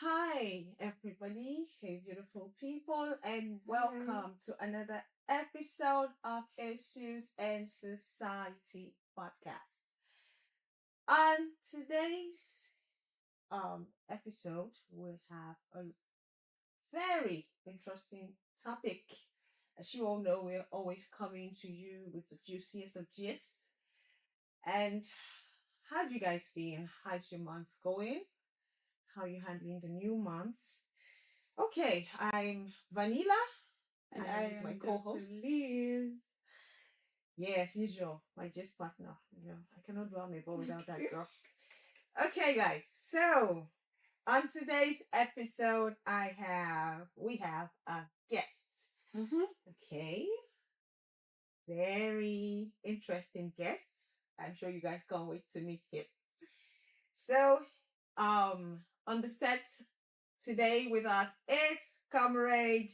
Hi, everybody. Hey, beautiful people, and Hi. welcome to another episode of Issues and Society podcast. On today's episode, we have a very interesting topic. As you all know, we're always coming to you with the juiciest of gists. And how have you guys been? How's your month going? How are you handling the new month? Okay, I'm Vanilla. And I I am with my am Dr. co-host. Liz. Yes, usual, my just partner. I cannot do my ball without that girl. Okay, guys. So on today's episode, we have a guest. Mm-hmm. Okay, very interesting guest. I'm sure you guys can't wait to meet him. So, on the set today with us is comrade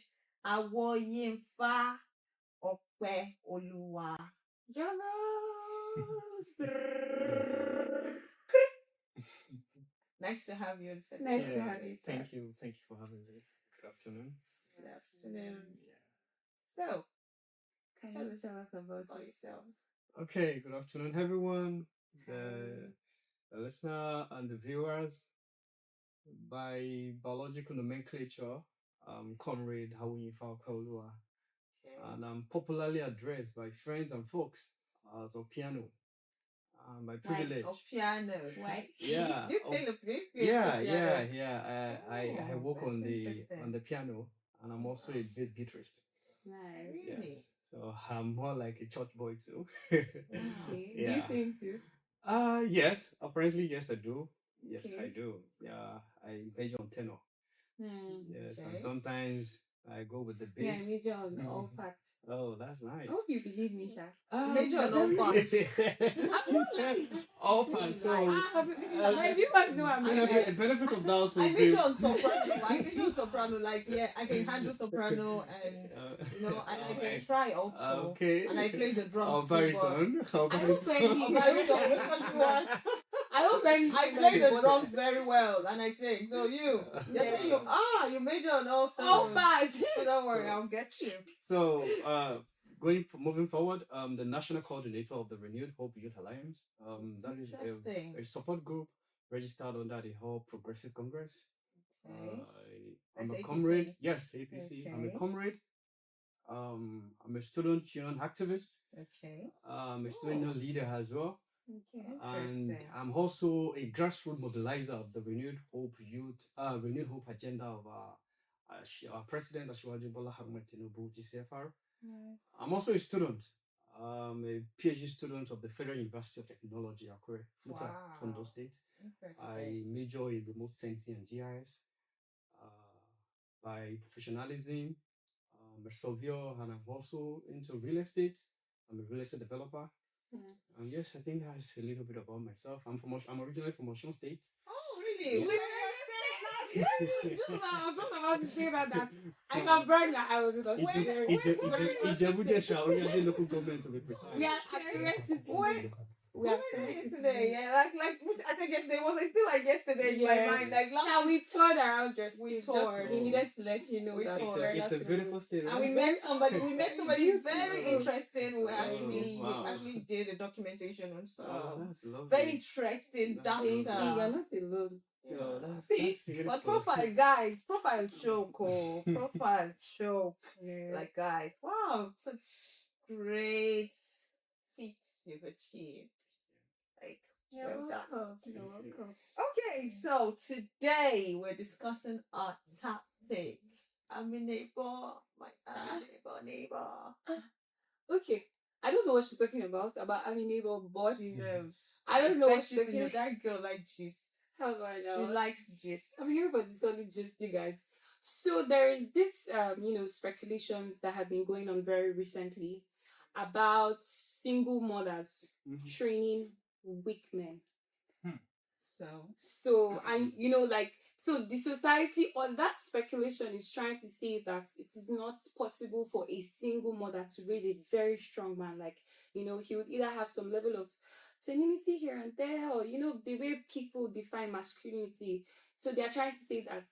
Awoyinfa Ope Oluwa. Yes. Nice to have you on set. Nice to Yeah, have you, sir. thank you. Thank you for having me. Good afternoon. Good afternoon. Yeah. So, Can tell you us tell us about yourself. Okay, good afternoon, everyone. Hi. The listener and the viewers. By biological nomenclature, Comrade Hawini Falkolua. Okay. And I'm popularly addressed by friends and folks as Opiano. My privilege. Oh, piano. Why? Yeah. You play the piano. Yeah. I Oh, work on that's the interesting. piano, and I'm also a bass guitarist. Nice. Really? Yes. So I'm more like a church boy too. Okay. Do you Yeah. sing too? Yes. Apparently, yes, I do. Yes, I Okay. do. Yeah, I major on tenor. Yes, and Okay. sometimes I go with the Yeah, I bass. major on all parts. Oh, that's nice. I hope you believe me, Sha. Major on Does all that parts. You said all parts. So, My viewers know I'm a benefit of doubt I will major be. on soprano. I major on soprano. Like, yeah, I can handle soprano, and I can Alright. try also. Okay. And I play the drums Or too. baritone. Or I hope baritone. Baritone, which one you want? I hope any I play the drums very well, and I sing. So you Yeah. say you major on all all tones. parts. So don't worry, So- I'll get you. So, moving forward, the national coordinator of the Renewed Hope Youth Alliance, that is Interesting. a support group registered under the Whole Progressive Congress. Okay. I'm That's a APC. comrade. Yes, APC. I'm a Okay. comrade. I'm a student union activist. Okay. I'm a student union leader as well. Okay. And Interesting. I'm also a grassroots mobilizer of the Renewed Hope agenda of our president, Asiwaju Bola Ahmed Tinubu, GCFR. Nice. I'm also a student. I'm a PhD student of the Federal University of Technology, Akure, Futa, Wow. Ondo State. Interesting. I major in remote sensing and GIS. By professionalism, I'm a surveyor, and I'm also into real estate. I'm a real estate developer. And yes, I think that's a little bit about myself. I'm originally from Osun State. Oh, really? Yeah. We Just now, I was just about to say that I can brag that I was in Australia. Ijebu-Jesha, Oriade local government to be precise. We are at curiosity. Wait. We What are was it curiosity. yesterday? Yeah, like I said yesterday. Was it still like yesterday in my Yeah. mind? Like last Yeah, we toured around just We just toured. we needed to let you know We that toured. It's a beautiful state, and right? we met somebody. We met somebody Beautiful. very interesting. We Oh, actually wow. did a documentation on Oh, some that's lovely. very interesting That's See, lovely. data. you're not alone. Oh, that's beautiful. But profile guys, profile joke, profile joke. Like guys, wow, such great feats you've achieved. Like You're well done. welcome. You're welcome. Okay, so today we're discussing our topic. I'm a neighbor, my neighbor. Okay. I don't know what she's talking about I'm a neighbor, but She knows. I don't know what Bet she's you talking know about. that girl like gist. How do I She know? likes gist. I'm here for the solid gist, you guys. So there is this, speculations that have been going on very recently about single mothers training weak men. So and so the society or that speculation is trying to say that it is not possible for a single mother to raise a very strong man. Like, he would either have some level of femininity here and there, or the way people define masculinity. So they are trying to say that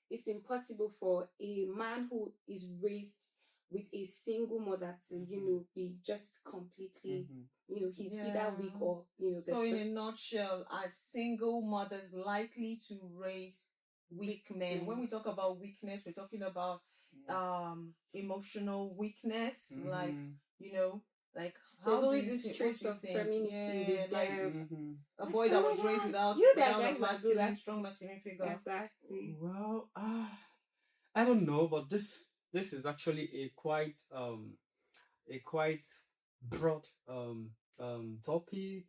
it's impossible for a man who is raised with a single mother to, be just completely, he's either weak Yeah. or, So, there's in a just nutshell, are single mothers likely to raise weak men? When we talk about weakness, we're talking about emotional weakness, like like there's how do always you this think? What trace do you of think? femininity Yeah, with like them. a Like, boy oh that my was raised god, without there are a guys that do masculine, that. strong masculine figure. Exactly. Well, I don't know, but this is actually a quite broad topic.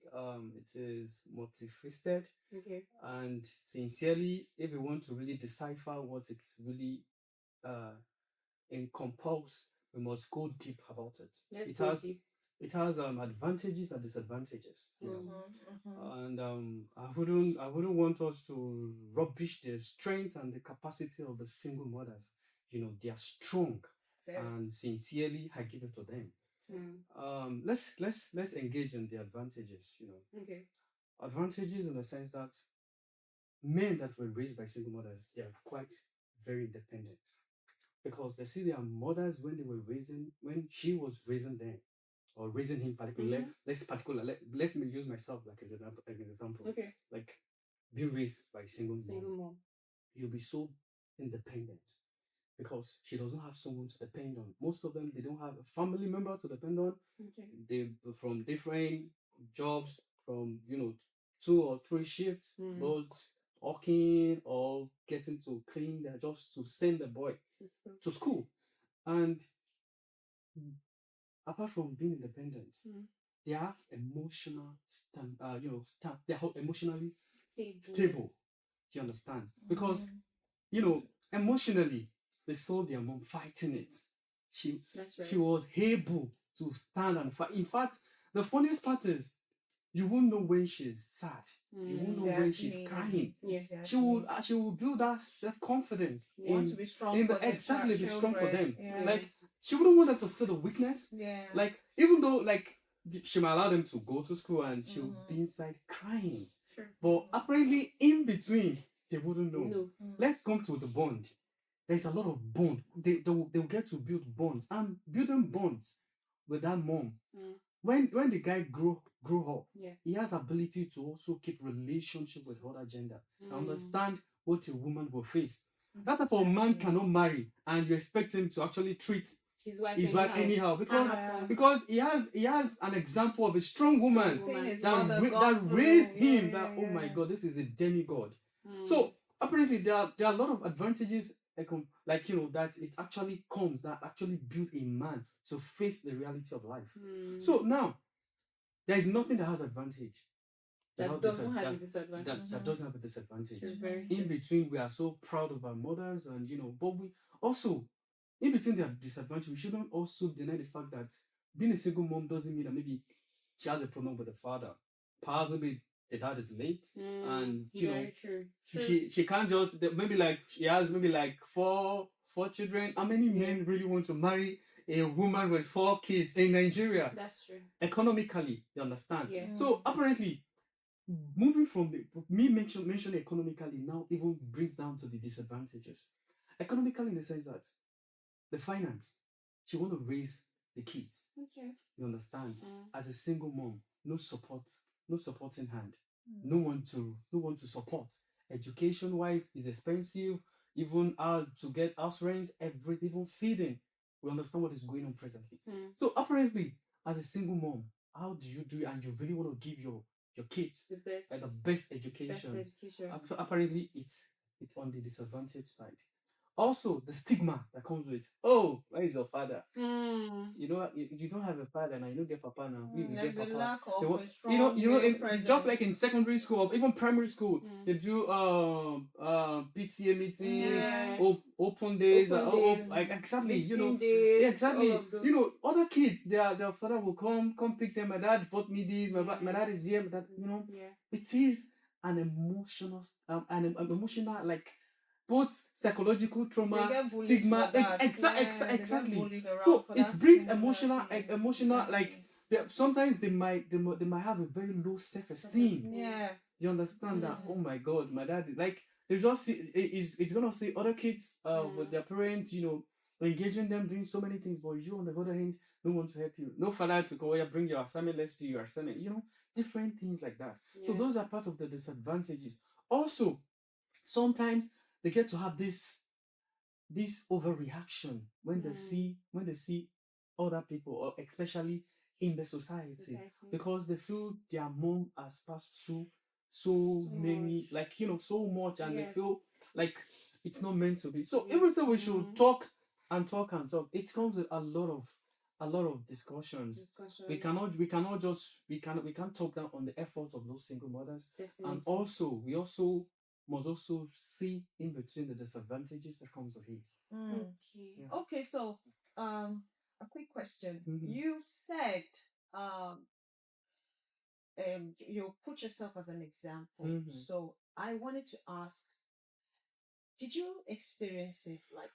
It is multifaceted, Okay. and sincerely, if we want to really decipher what it's really uh encompass, we must go deep about it. Let's It go has deep. it has advantages and disadvantages, Mm-hmm. and I wouldn't want us to rubbish the strength and the capacity of the single mothers. They are strong, Very. and sincerely I give it to them. Mm. Let's engage in the advantages. Okay. Advantages in the sense that men that were raised by single mothers, they are quite very independent, because they see their mothers when she was raising them or raising him particularly. Let's me use myself like as an example. Okay. Like being raised by a single Single mom, mom. you'll be so independent because she doesn't have someone to depend on. Most of them, they don't have a family member to depend on. Okay. They from different jobs, from 2 or 3 shifts, both working or getting to clean. They're just to send the boy to school. And apart from being independent, they are emotional they are emotionally stable. Do you understand? Because emotionally they saw their mom fighting it. She That's right. she was able to stand and fight. In fact, the funniest part is you won't know when she's sad. You won't know when she's crying. Yes. Exactly. She will build that self-confidence. You want to be strong in for the the exactly be strong for them. Yeah. Like she wouldn't want them to see the weakness. Yeah. Like even though like she might allow them to go to school and she'll be inside crying. Sure. But apparently in between they wouldn't know. No. Let's come to the bond. There's a lot of bond. They'll get to build bonds, and building bonds with that mom. When the guy grew up, he has ability to also keep relationship with other gender. Understand what a woman will face. That type of man cannot marry and you expect him to actually treat his wife anyhow because Yeah. because he has an example of a strong woman that raised him. That oh my god, this is a demigod. So apparently there are a lot of advantages that it actually comes that actually build a man to face the reality of life. So now there is nothing that has advantage that doesn't have a disadvantage. that doesn't have a disadvantage. Very In between, we are so proud of our mothers, and but we also, in between their disadvantage, we shouldn't also deny the fact that being a single mom doesn't mean that maybe she has a problem with the father. Perhaps maybe the dad is late, and true. she can't just maybe like she has maybe like four children. How many men really want to marry a woman with 4 kids in Nigeria? That's true. Economically, you understand? Yeah. So apparently, moving from me mentioning economically now even brings down to the disadvantages. Economically, in the sense that the finance, she want to raise the kids. Okay. You understand? As a single mom, no supporting hand, no one to support. Education wise is expensive. Even to get house rent, everything, even feeding. We understand what is going on presently. So apparently, as a single mom, how do you do it? And you really want to give your kids the best education. Apparently, it's on the disadvantage side. Also, the stigma that comes with, oh, where is your father? You don't have a father now. You don't get papa now. You Like get the papa. lack of a strong Just like in secondary school or even primary school, they do PTA meeting, open days, like exactly. Days, exactly. Other kids, their father will come pick them. My dad bought me this. My dad is here. It is an emotional, like both psychological trauma, stigma, exactly. So it brings emotional like sometimes they might have a very low self-esteem. Yeah. You understand that? Oh my god, my dad is like they just see it's gonna see other kids with their parents, engaging them doing so many things, but you on the other hand, no one to help you. No father to go, yeah, bring your assignment, let's do your assignment, different things like that. So those are part of the disadvantages. Also, sometimes they get to have this overreaction when they see other people, or especially in the society, because they feel their mom has passed through so many much. like so much, and they Yes. feel like it's not meant to be. So Yeah. even so we should talk and talk and talk, it comes with a lot of discussions. We can't talk down on the efforts of those single mothers. Definitely. And also we also must also see in between the disadvantages that comes with it. Okay. Yeah. Okay, so a quick question. Mhm. You said um you put yourself as an example. So I wanted to ask, did you experience it like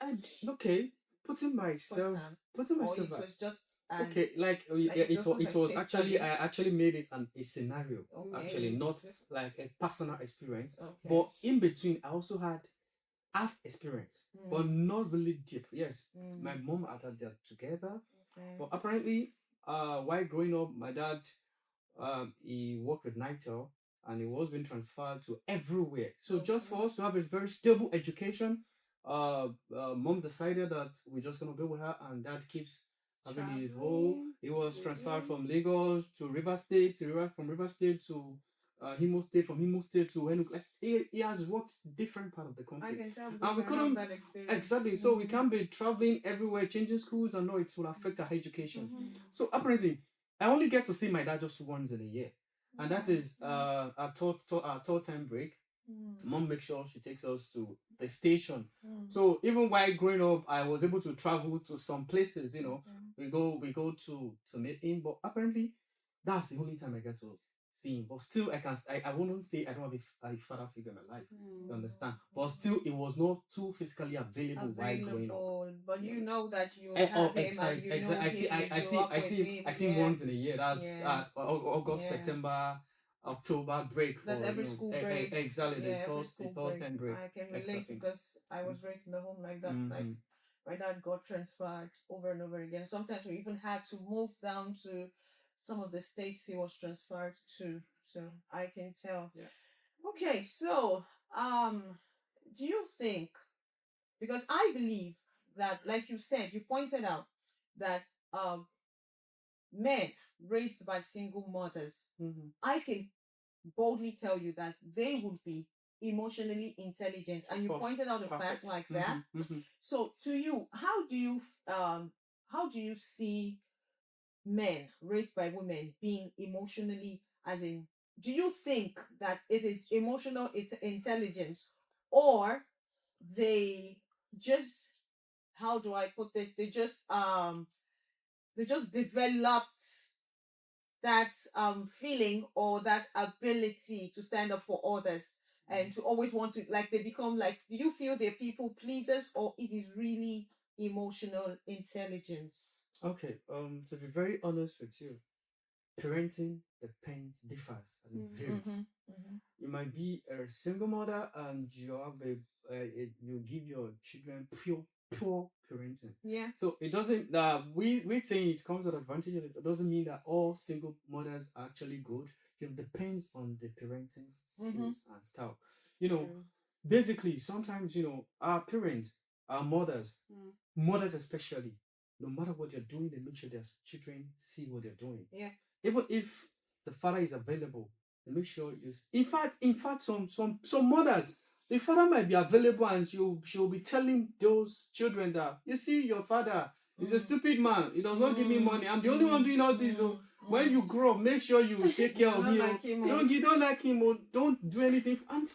And okay, putting myself firsthand, putting or myself it back. was just Okay, like like yeah, it just was it like was case actually study? I actually made it a scenario, actually Okay. not like a personal experience, Okay. but in between I also had half experience, but not really deep. Yes, my mom and dad they're together, Okay. but apparently, while growing up, my dad he worked with Nitel, and he was being transferred to everywhere. So just for us to have a very stable education, mom decided that we're just gonna be with her, and dad keeps having his whole. He was transferred from Lagos to River State, from River State to Imo State, from Imo State to Enugu. Like he has worked different part of the I country. can tell And because we I have couldn't that experience. exactly. So we can't be traveling everywhere, changing schools, and no, it will affect our education. So apparently, I only get to see my dad just once in a year, and that is our third time break. Mom makes sure she takes us to the station. So even while growing up, I was able to travel to some places. We go to meet him, but apparently, that's the only time I get to see him. But still, I wouldn't say I don't have a father figure in my life. You understand? But still, it was not too physically available while growing up. But you know that you Eh, have him and you know I see, him, you I grew see, up I with see, him. I see Yeah. once in a year. That's Yeah. August, Yeah. September, October break for That's every school break. exactly Yeah, the every first school break. time break. I can relate Exactly. because I was raised in a home like that. Like Mhm. my dad got transferred over and over again. Sometimes we even had to move down to some of the states he was transferred to. So I can tell. Yeah. Okay, so do you think, because I believe that, like you said, you pointed out that men raised by single mothers, I can boldly tell you that they would be emotionally intelligent, and Of you course. pointed out a fact Perfect. like that. So to you, how do you see men raised by women being emotionally, as in, do you think that it is emotional intelligence, or they just, how do I put this, they just developed that feeling or that ability to stand up for others and to always want to, like, they become like, do you feel they're people pleasers, or it is really emotional intelligence? Okay. To be very honest with you, parenting depends, differs, and it varies. You might be a single mother and you have you give your children pure parenting. Yeah. So it doesn't we saying it comes with advantages. It doesn't mean that all single mothers are actually good. It depends on the parenting skills and style. Basically sometimes our parents, our mothers especially, no matter what you're doing, they make sure their children see what they're doing. Yeah. Even if the father is available, they make sure you. In fact, some mothers, the father might be available, and she'll be telling those children that, you see, your father is a stupid man. He does not give me money. I'm the only one doing all this. So when you grow up, make sure you take care of don't me. like him, You don't like him. Don't do anything. And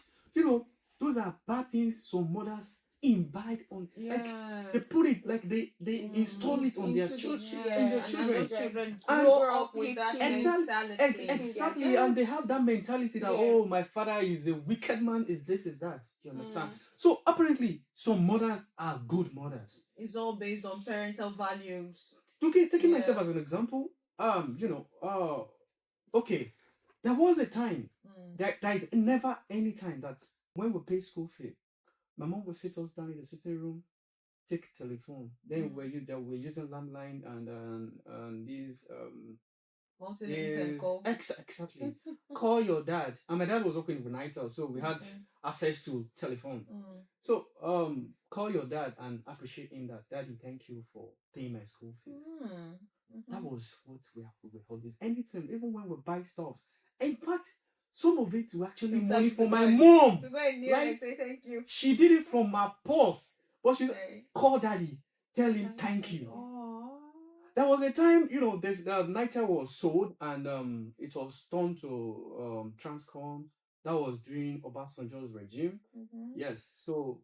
those are bad things some mothers imbibe on. Like they put it, like they install it on their children, in their And children. those children And grow up with that Exactly. mentality. Exactly, and they have that mentality that, Yes. oh, my father is a wicked man, is this, is that. You understand? So apparently, some mothers are good mothers. It's all based on parental values. Okay, taking myself as an example, okay, there was a time, there is never any time that when we pay school fee, my mom would sit us down in the sitting room, take telephone. Then we're using landline and these exactly call your dad. And my dad was working with Nitel, so we had access to telephone. So call your dad and appreciate him that daddy, thank you for paying my school fees. That was what we were holding. Anything, even when we buy stuff. In fact, some of it were actually money for my mom. To go and kneel and say thank you. She did it from my purse. But she call daddy, tell him thank you. There was a time, this Nitel was sold and it was turned to Transcom. That was during Obasanjo's regime. Yes, so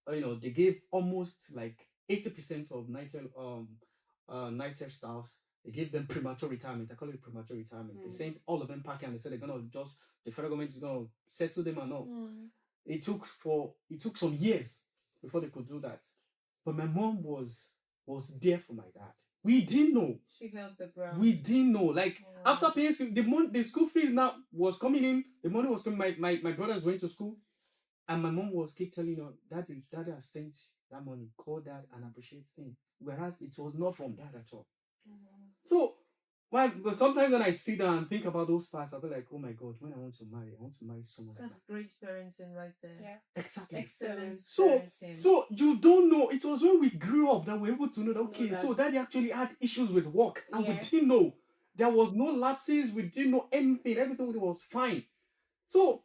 they gave almost like 80% of Nitel staffs. They gave them premature retirement. I call it premature retirement. They sent all of them packing and they said they're gonna the federal government is gonna settle them and all. It took some years before they could do that. But my mom was there for my dad. We didn't know. She held the ground. We didn't know. Like after paying school, the school fees now was coming in. The money was coming. My brothers went to school, and my mom was keep telling her, Daddy has sent that money. Call dad and appreciate him. Whereas it was not from dad at all. So, but sometimes when I sit down and think about those parts, I'll be like, oh my God, when I want to marry someone like that. That's great parenting right there. Yeah. Exactly. Excellent. So you don't know. It was when we grew up that we were able to know that, okay, so daddy actually had issues with work and we didn't know. There was no lapses. We didn't know anything. Everything was fine. So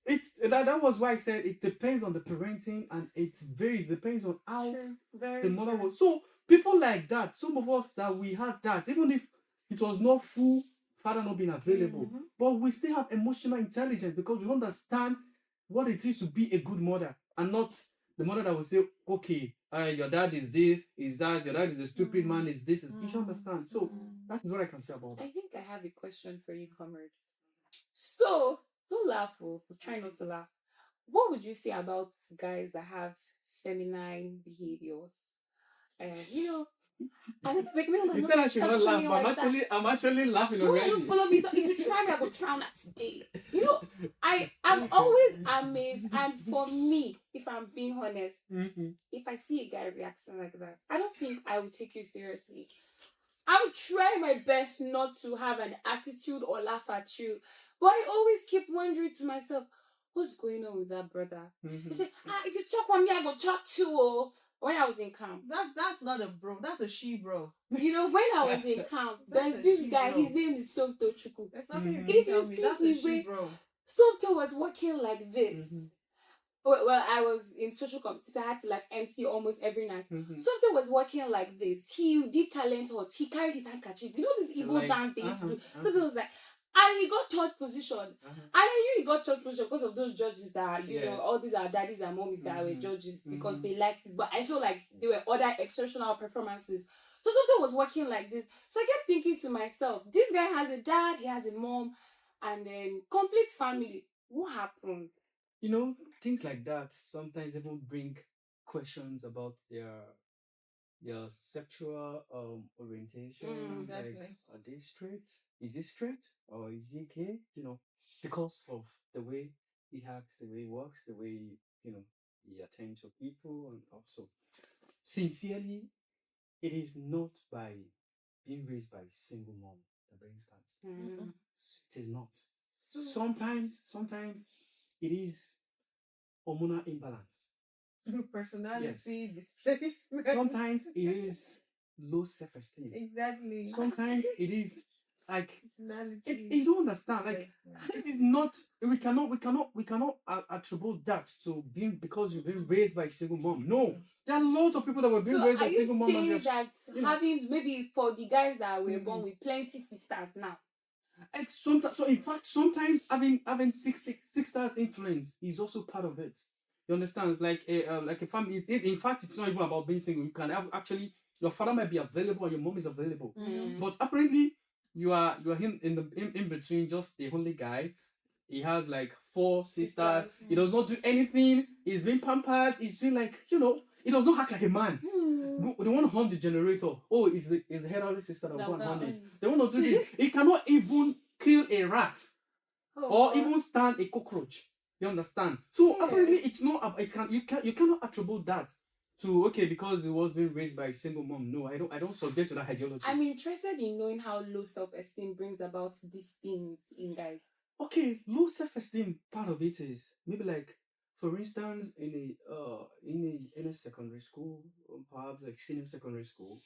that was why I said it depends on the parenting and it varies. Depends on how the mother was. So people like that, some of us that we had that, even if it was not full father not being available, but we still have emotional intelligence because we understand what it is to be a good mother and not the mother that will say, okay, your dad is this, is that, your dad is a stupid man, is this, is you should understand. So that is what I can say about that. I think I have a question for you, comrade. So don't laugh, try not to laugh. What would you say about guys that have feminine behaviors? I think make me you said I should not laugh, but I'm actually laughing already. You follow me. So if you try me, I will drown that today. I'm always amazed, and for me, if I'm being honest, if I see a guy reacting like that, I don't think I will take you seriously. I'm trying my best not to have an attitude or laugh at you, but I always keep wondering to myself, what's going on with that brother? You say, if you talk on me, I go talk too. When I was in camp, that's not a bro, that's a she bro. When I was in camp, there's this guy. His name is Somto Chuku. There's nothing you If can you tell me. That's a she bro. Somto was walking like this. Well, I was in social competition. I had to MC almost every night. Something was walking like this. He did talent hunt. He carried his handkerchief. You know this Igbo dance they used to do. Something was like, and he got third position. And I knew he got third position because of those judges that you know, all these are daddies and mommies that were judges because they liked it. But I feel like there were other exceptional performances. So something was working like this. So I kept thinking to myself, this guy has a dad, he has a mom, and then complete family. What happened? Things like that sometimes even bring questions about their sexual orientation. Exactly. Like, are they straight? Is he straight or is he gay? Because of the way he acts, the way he works, the way he attends to people, and also sincerely, it is not by being raised by a single mom that brings that. It is not. Sometimes it is hormonal imbalance. Personality displacement. Sometimes it is low self-esteem. Exactly. Sometimes it is like personality. You don't understand. Like it is not. We cannot attribute that to being because you've been raised by a single mom. No, there are lots of people that were being raised by a single mom. So are you saying that having maybe for the guys that were born with plenty sisters now? And so in fact, sometimes having six stars influence is also part of it. You understand? Like a family. In fact, it's not even about being single. You can have actually your father might be available and your mom is available, but apparently you are in between, just the only guy. He has like 4 sisters. He does not do anything. He's being pampered. He's doing like he does not act like a man. They want to hunt the generator. Oh, is the elderly sister that will hunt it. They want to do this. He cannot even kill a rat or even stand a cockroach. You understand? So Yeah. apparently it's not. You cannot attribute that to, okay, because it was being raised by a single mom. No, I don't subject to that ideology. I'm interested in knowing how low self-esteem brings about these things in guys. Okay, low self-esteem, part of it is maybe like, for instance, in a secondary school, or perhaps like senior secondary school,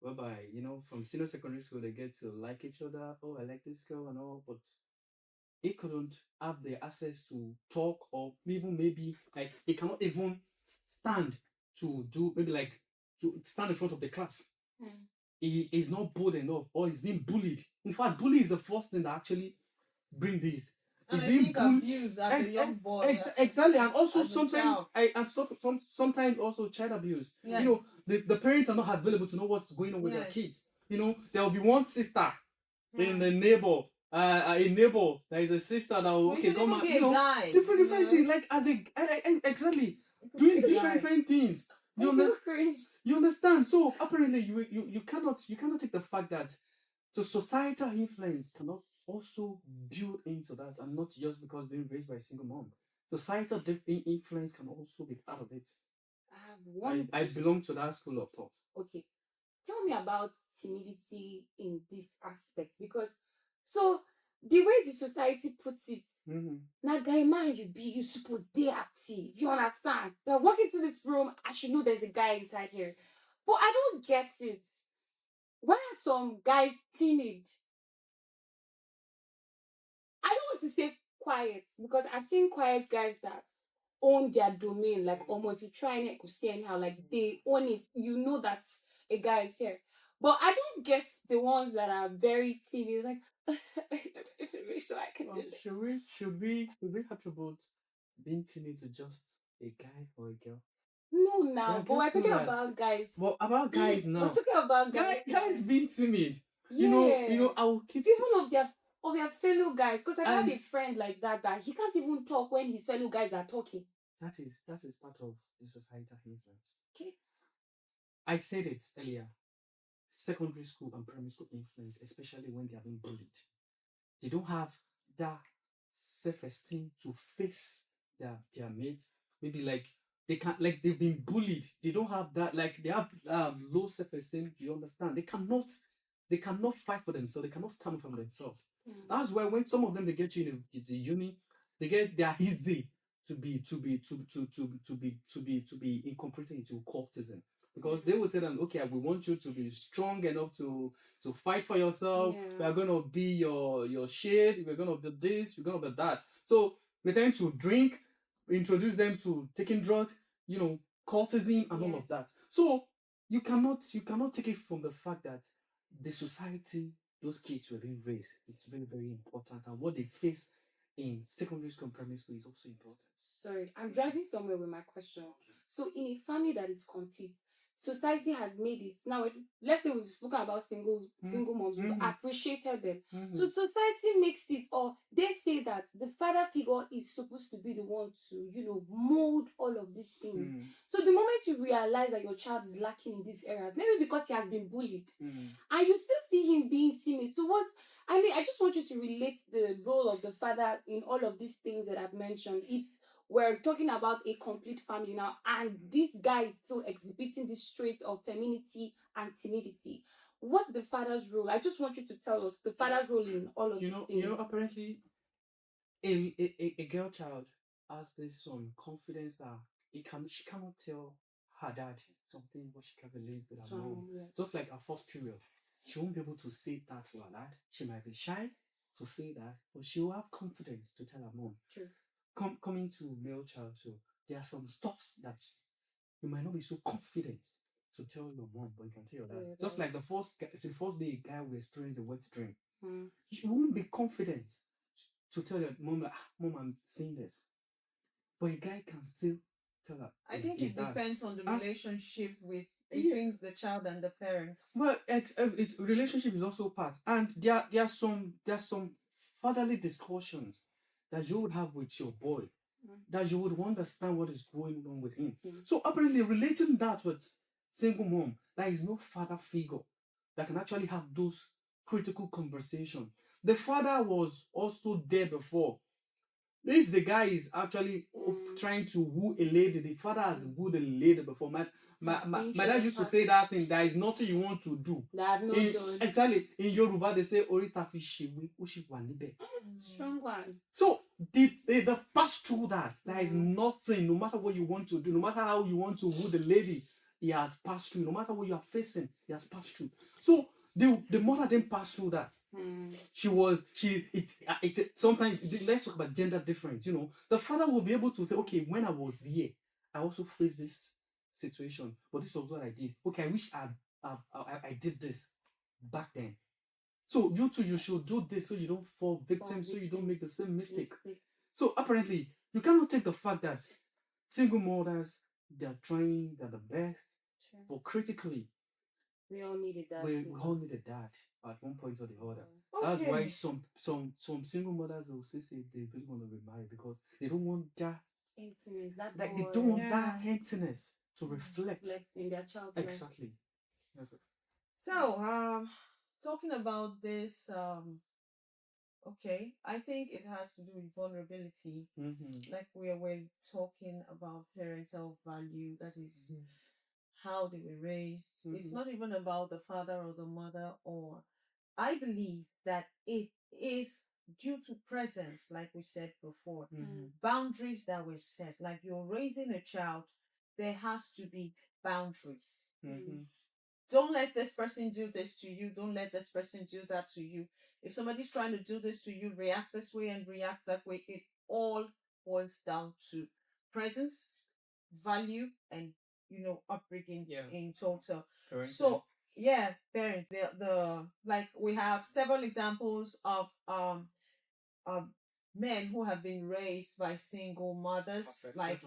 whereby, from senior secondary school they get to like each other. Oh, I like this girl and all, but he couldn't have the access to talk, or even maybe like he cannot even stand to do, maybe like, to stand in front of the class. He is not bold enough, or he's being bullied. In fact, bully is the first thing that actually bring this. And He's I being think bullied. abuse as a young boy. Exactly, and also as a sometimes child. sometimes also child abuse. Yes. The parents are not available to know what's going on with their Yes. kids. There will be one sister in the neighbor, a neighbor. There is a sister that will, It okay, could come even out, be a guy. different things, like as a exactly, doing different things. You understand? So apparently you cannot take the fact that the societal influence cannot also build into that, and not just because being raised by a single mom. Societal influence can also be part of it. I have one. I belong to that school of thought. Okay, tell me about timidity in this aspect, because so the way the society puts it, now guy man you supposed they active. You understand? You're walking to this room, I should know there's a guy inside here. But I don't get it. Why are some guys timid? I don't want to say quiet, because I've seen quiet guys that own their domain. Like, if you try and you could see anyhow, like they own it. You know that a guy is here. But I don't get the ones that are very timid, like if you make sure I can do it. Should we attribute being timid to just a guy or a girl? No, now, but we're talking about guys. Well, about guys now. We're talking about guys. Guys being timid. Yeah. I will keep even of their fellow guys. Because I have a friend like that he can't even talk when his fellow guys are talking. That is part of the societal influence. Okay. I said it earlier. Secondary school and primary school influence, especially when they are being bullied. They don't have that self-esteem to face their mates. Maybe like they can't, like they've been bullied. They don't have that, like they have low self-esteem. You understand? They cannot fight for themselves. They cannot stand for themselves. That's why when some of them they get you in the uni, they are easy to be incorporated into cultism, because they will tell them, okay, we want you to be strong enough to fight for yourself. Yeah. We are gonna be your shade. We're gonna be this. We're gonna be that. So they tend to drink, introduce them to taking drugs, cultism and all of that. So you cannot take it from the fact that the society those kids were being raised is very, very important, and what they face in secondary school and primary school is also important. Sorry, I'm driving somewhere with my questions. So, in a family that is complete, society has made it. Now, let's say we've spoken about single moms, we've appreciated them. So, society makes it, or they say that the father figure is supposed to be the one to, mold all of these things. So, the moment you realize that your child is lacking in these areas, maybe because he has been bullied, and you still see him being timid. So, I just want you to relate the role of the father in all of these things that I've mentioned. If we're talking about a complete family now, and this guy is still exhibiting these traits of femininity and timidity, what's the father's role? I just want you to tell us the father's role in all of these things. Apparently, a girl child has this confidence that she cannot tell her dad something what she can believe with her mom. Yes. Just like her first period, she won't be able to say that to her dad. She might be shy to say that, but she will have confidence to tell her mom. True. Coming to male child too, there are some stuffs that you might not be so confident to tell your mom, but you can tell your dad. Just like the first day a guy will experience the wet dream, you won't be confident to tell your mom, mom, I'm seeing this. But a guy can still tell her. I think it depends on the relationship between the child and the parents. Well, relationship is also part, and there are some fatherly discussions that you would have with your boy, that you would understand what is going on with him. So apparently, relating that with single mom, there is no father figure that can actually have those critical conversations. The father was also there before, If the guy is actually trying to woo a lady, the father has wooed a lady before. My dad used to say that thing. There is nothing you want to do. That I've not done. Exactly. In Yoruba, they say Orita fi shewe, ushi wa nibe. Strong one. So they've passed through that. There is nothing, no matter what you want to do, no matter how you want to woo the lady, he has passed through. No matter what you are facing, he has passed through. So the mother didn't pass through that. Sometimes let's talk about gender difference. The father will be able to say, okay, when I was here, I also faced this situation, but this was what I did. Okay, I wish I did this back then. So you too, you should do this so you don't fall victim, so you don't make the same mistake. So apparently, you cannot take the fact that single mothers, they're trying, they're the best, but critically, we all need a dad. We all need a dad at one point or the other. Okay. That's why some single mothers will say they really want to remarry because they don't want that emptiness, they don't want that emptiness to reflect in their child's exactly. Life. Yes. So, talking about this, okay, I think it has to do with vulnerability. Like we were talking about parental value, that is how they were raised. It's not even about the father or the mother, or I believe that it is due to presence, like we said before, boundaries that were set. Like you're raising a child, there has to be boundaries. Don't let this person do this to you. Don't let this person do that to you. If somebody's trying to do this to you, react this way and react that way. It all boils down to presence, value, and upbringing in total. Correct. So yeah, parents, the like we have several examples of men who have been raised by single mothers. Perfect. Like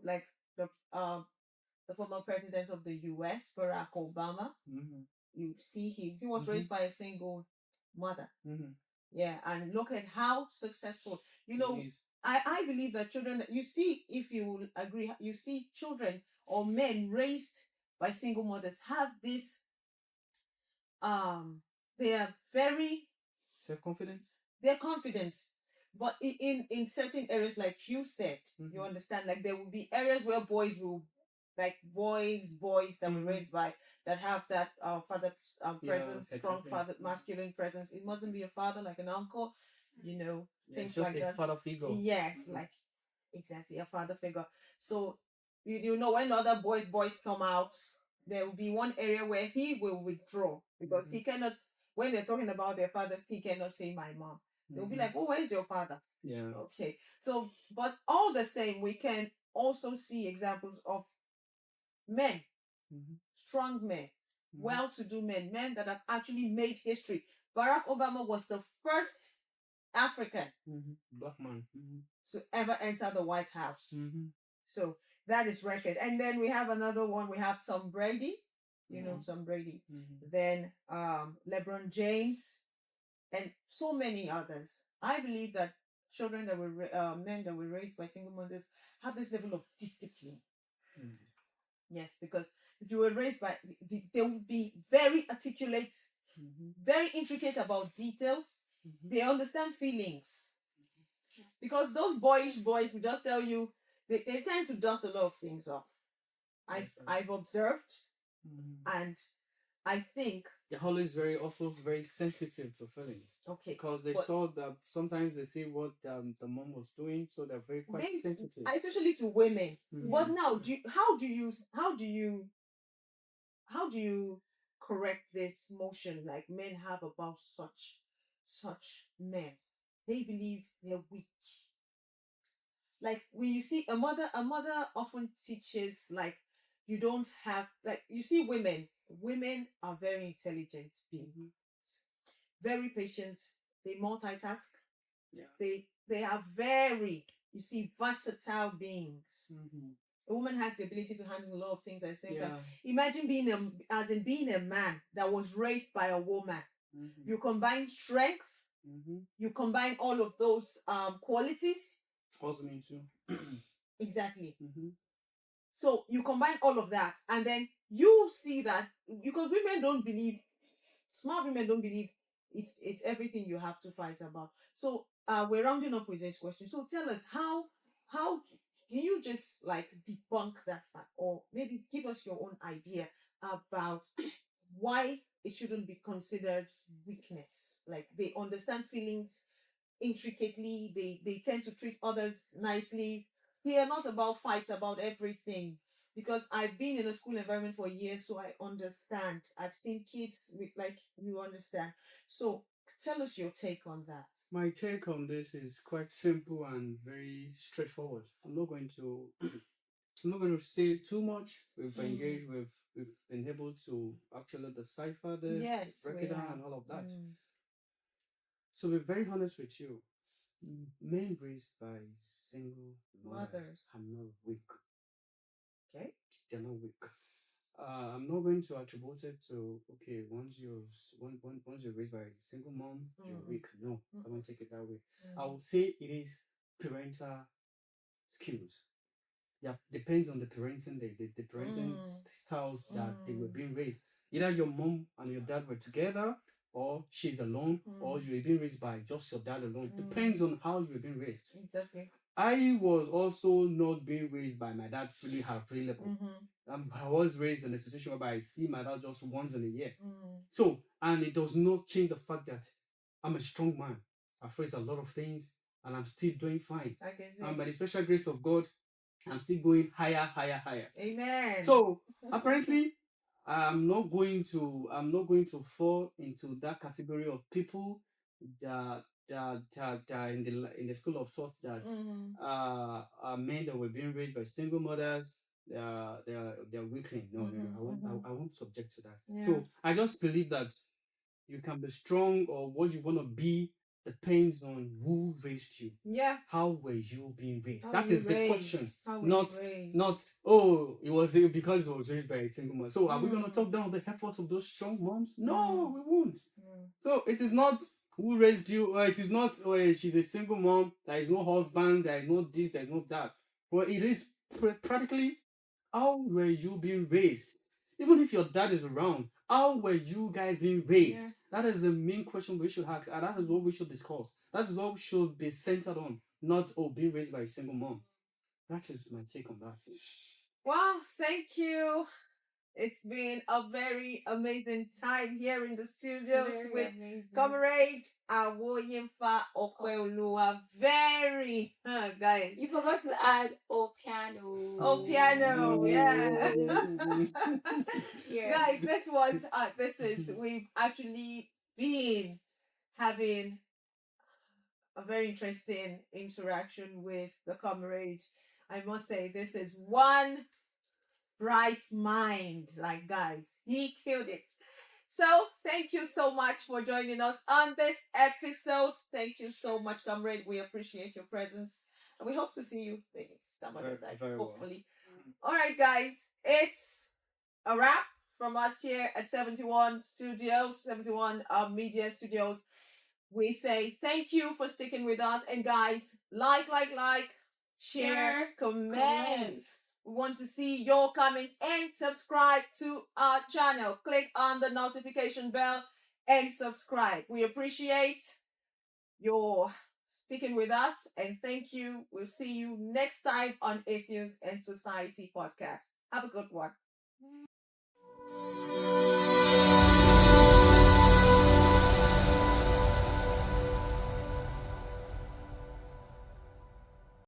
like the former president of the US, Barack Obama. You see he was raised by a single mother. Yeah, and look at how successful. I believe that children, you see, if you will agree, you see children or men raised by single mothers have this, they are very self-confident. They're confident, but in certain areas, like you said, you understand, like there will be areas where boys will, like boys that were raised by, that have that father presence, strong father, masculine presence. It mustn't be a father, like an uncle, things just like a that. father figure. Yes, like exactly, a father figure. So when other boys come out, there will be one area where he will withdraw because he cannot. When they're talking about their fathers, he cannot say my mom. They'll be like, "Oh, where's your father?" Yeah. Okay. So, but all the same, we can also see examples of men, strong men, well-to-do men that have actually made history. Barack Obama was the first African black man to ever enter the White House. So that is record. And then we have another one. We have Tom Brady. You know Tom Brady. Then LeBron James, and so many others. I believe that children that were men that were raised by single mothers have this level of discipline. Yes, because if you were raised by, they would be very articulate, very intricate about details. They understand feelings. Because those boyish boys will just tell you, they tend to dust a lot of things off. I've observed, and I think they're always also very sensitive to feelings. Okay, because they saw that sometimes they see what the mom was doing, so they're very quite sensitive. Especially to women. But now, how do you correct this motion like men have about such men? They believe they're weak. Like when you see a mother often teaches, like, you don't have, like, you see women are very intelligent beings, very patient, they multitask. They are very, versatile beings. A woman has the ability to handle a lot of things at the same time. Imagine being a man that was raised by a woman. You combine strength, you combine all of those qualities. Husband too. Exactly. So you combine all of that, and then you see that, because smart women don't believe it's everything you have to fight about. So we're rounding up with this question. So tell us how can you just like debunk that fact, or maybe give us your own idea about why it shouldn't be considered weakness? Like they understand feelings intricately, they tend to treat others nicely. They are not about fights about everything. Because I've been in a school environment for years, so I understand. I've seen kids with like you understand. So tell us your take on that. My take on this is quite simple and very straightforward. I'm not going to say too much. We've engaged with we've been able to actually decipher this, Yes, break we it down have. and all of that. So be very honest with you. Men raised by single mothers are not weak. Okay. They're not weak. I'm not going to attribute it to okay. Once you're raised by a single mom, you're weak. No, I don't take it that way. I would say it is parental skills. Yeah, depends on the parenting the parenting styles that they were being raised. Either your mom and your dad were together, or she's alone, or you were being raised by just your dad alone. Depends on how you were being raised. Exactly. I was also not being raised by my dad fully available. I was raised in a situation whereby I see my dad just once in a year. So, and it does not change the fact that I'm a strong man. I face a lot of things and I'm still doing fine. I can see. And by the special grace of God, I'm still going higher, higher, higher. Amen. So apparently, I'm not going to fall into that category of people that are in the school of thought that are men that were being raised by single mothers. They're weakling. No, no, no. I won't subject to that. Yeah. So I just believe that you can be strong, or what you want to be depends on who raised you. Yeah. How were you being raised? How That you is the raised? question. How were Not you raised? not oh, it was because it was raised by a single mom. So are we gonna talk down the efforts of those strong moms? No, we won't. So it is not who raised you, or it is not she's a single mom, there is no husband, there is no this, there is no that. But it is practically how were you being raised? Even if your dad is around, how were you guys being raised? Yeah. That is the main question we should ask, and that is what we should discuss. That is what we should be centered on, not being raised by a single mom. That is my take on that. Wow, thank you. It's been a very amazing time here in the studios Very with amazing. Comrade Awoyinfa Okweolua. Very, guys. You forgot to add O piano. Oh, piano, yeah. Yeah. Guys, we've actually been having a very interesting interaction with the comrade. I must say, this is one bright mind. Like, guys, he killed it. So, thank you so much for joining us on this episode. Thank you so much, comrade. We appreciate your presence. And we hope to see you maybe some other time, hopefully. Well. All right, guys, it's a wrap from us here at 71 Studios, 71 Media Studios. We say thank you for sticking with us. And guys, like, share, comment. We want to see your comments and subscribe to our channel. Click on the notification bell and subscribe. We appreciate your sticking with us, and thank you. We'll see you next time on Issues and Society podcast. Have a good one.